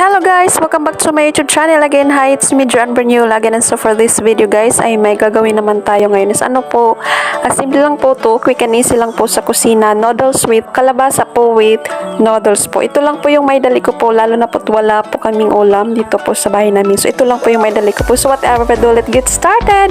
Hello guys! Welcome back to my YouTube channel again. Hi, it's me, Joan Broñola again. And so for this video guys, ay may gagawin naman tayo ngayon is ano po, simple lang po to, quick and easy lang po sa kusina. Noodles with kalabasa po with noodles po. Ito lang po yung may dali ko po, lalo na po wala po kaming ulam dito po sa bahay namin. So ito lang po yung may dali ko po. So whatever we do, let's get started!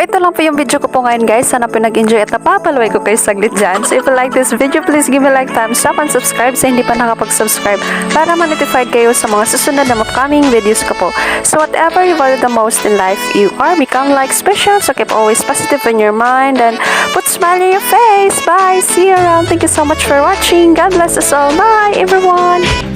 ito lang po yung video ko po ngayon guys. Sana po nag-enjoy at napapaluway ko kayo saglit dyan. So if you like this video, please give me a like, thumbs up, and subscribe sa hindi pa nakapag-subscribe para ma-notified kayo sa mga susunod na upcoming videos ko po. So whatever you value the most in life, you are become like special. So keep always positive in your mind and put smile in your face. Bye! See you around. Thank you so much for watching. God bless us all. Bye everyone!